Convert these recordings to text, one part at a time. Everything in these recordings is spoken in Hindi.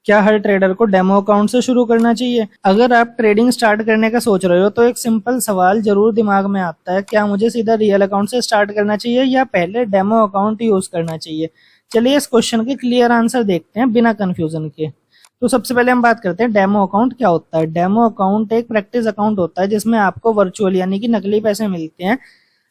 क्या हर ट्रेडर को डेमो अकाउंट से शुरू करना चाहिए? अगर आप ट्रेडिंग स्टार्ट करने का सोच रहे हो तो एक सिंपल सवाल जरूर दिमाग में आता है, क्या मुझे सीधा रियल अकाउंट से स्टार्ट करना चाहिए या पहले डेमो अकाउंट यूज करना चाहिए? चलिए इस क्वेश्चन के क्लियर आंसर देखते हैं बिना कंफ्यूजन के। तो सबसे पहले हम बात करते हैं डेमो अकाउंट क्या होता है। डेमो अकाउंट एक प्रैक्टिस अकाउंट होता है जिसमें आपको वर्चुअल यानी कि नकली पैसे मिलते हैं।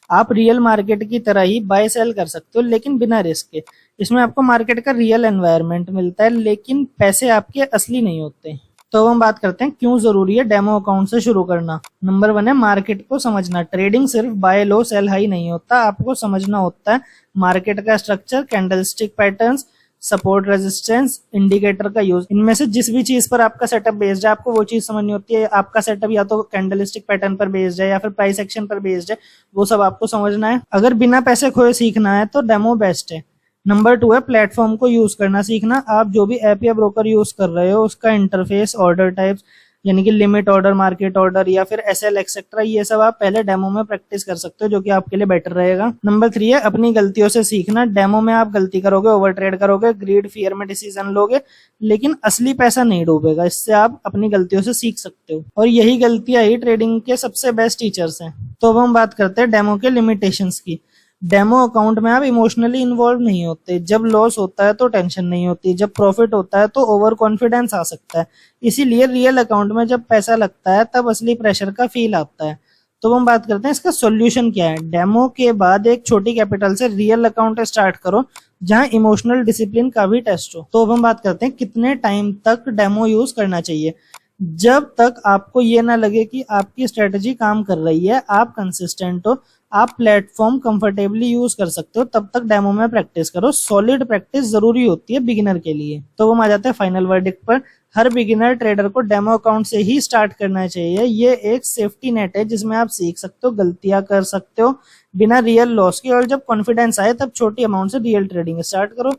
आप रियल मार्केट की तरह ही बाय सेल कर सकते हो लेकिन बिना रिस्क के। इसमें आपको मार्केट का रियल एनवायरनमेंट मिलता है लेकिन पैसे आपके असली नहीं होते। तो हम बात करते हैं क्यों जरूरी है डेमो अकाउंट से शुरू करना। नंबर 1 है मार्केट को समझना। ट्रेडिंग सिर्फ बाय लो सेल हाई नहीं होता, आपको समझना होता है मार्केट का structure, candlestick patterns, support resistance, indicator का यूज। इनमें से जिस भी चीज पर आपका सेटअप बेस्ड है आपको वो चीज समझनी होती है। आपका सेटअप या तो कैंडलस्टिक पैटर्न पर बेस्ड है या फिर प्राइस एक्शन पर बेस्ड है, वो सब आपको समझना है। अगर बिना पैसे खोए सीखना है तो डेमो बेस्ट है। नंबर 2 है प्लेटफॉर्म को यूज करना सीखना। आप जो भी ऐप या ब्रोकर यूज कर रहे हो उसका इंटरफेस, ऑर्डर टाइप्स यानी कि लिमिट ऑर्डर, मार्केट ऑर्डर या फिर एसएल एक्सेट्रा, ये सब आप पहले डेमो में प्रैक्टिस कर सकते हो जो कि आपके लिए बेटर रहेगा। नंबर 3 है अपनी गलतियों से सीखना। डेमो में आप गलती करोगे, ओवर ट्रेड करोगे, ग्रीड फियर में डिसीजन लोगे लेकिन असली पैसा नहीं डूबेगा। इससे आप अपनी गलतियों से सीख सकते हो और यही गलतियां ही ट्रेडिंग के सबसे बेस्ट टीचर्स हैं। तो अब हम बात करते हैं डेमो के लिमिटेशंस की। डेमो अकाउंट में आप इमोशनली इन्वॉल्व नहीं होते। जब लॉस होता है तो टेंशन नहीं होती, जब प्रॉफिट होता है तो ओवर कॉन्फिडेंस आ सकता है। इसीलिए रियल अकाउंट में जब पैसा लगता है तब असली प्रेशर का फील आता है। तो हम बात करते हैं इसका सॉल्यूशन क्या है। डेमो के बाद एक छोटी कैपिटल से रियल अकाउंट स्टार्ट करो जहां इमोशनल डिसिप्लिन का भी टेस्ट हो। तो अब हम बात करते हैं कितने टाइम तक डेमो यूज करना चाहिए। जब तक आपको ये ना लगे कि आपकी स्ट्रेटजी काम कर रही है, आप कंसिस्टेंट हो, आप प्लेटफॉर्म कंफर्टेबली यूज कर सकते हो, तब तक डेमो में प्रैक्टिस करो। सॉलिड प्रैक्टिस जरूरी होती है बिगिनर के लिए। तो हम आ जाते हैं फाइनल वर्डिक्ट पर। हर बिगिनर ट्रेडर को डेमो अकाउंट से ही स्टार्ट करना चाहिए। ये एक सेफ्टी नेट है जिसमें आप सीख सकते हो, गलतियां कर सकते हो बिना रियल लॉस के, और जब कॉन्फिडेंस आए तब छोटी अमाउंट से रियल ट्रेडिंग स्टार्ट करो।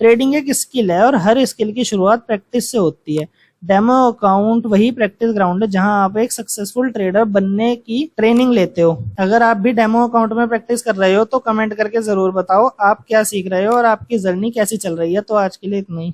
ट्रेडिंग एक स्किल है और हर स्किल की शुरुआत प्रैक्टिस से होती है। डेमो अकाउंट वही प्रैक्टिस ग्राउंड है जहां आप एक सक्सेसफुल ट्रेडर बनने की ट्रेनिंग लेते हो। अगर आप भी डेमो अकाउंट में प्रैक्टिस कर रहे हो तो कमेंट करके जरूर बताओ आप क्या सीख रहे हो और आपकी जर्नी कैसी चल रही है। तो आज के लिए इतना ही।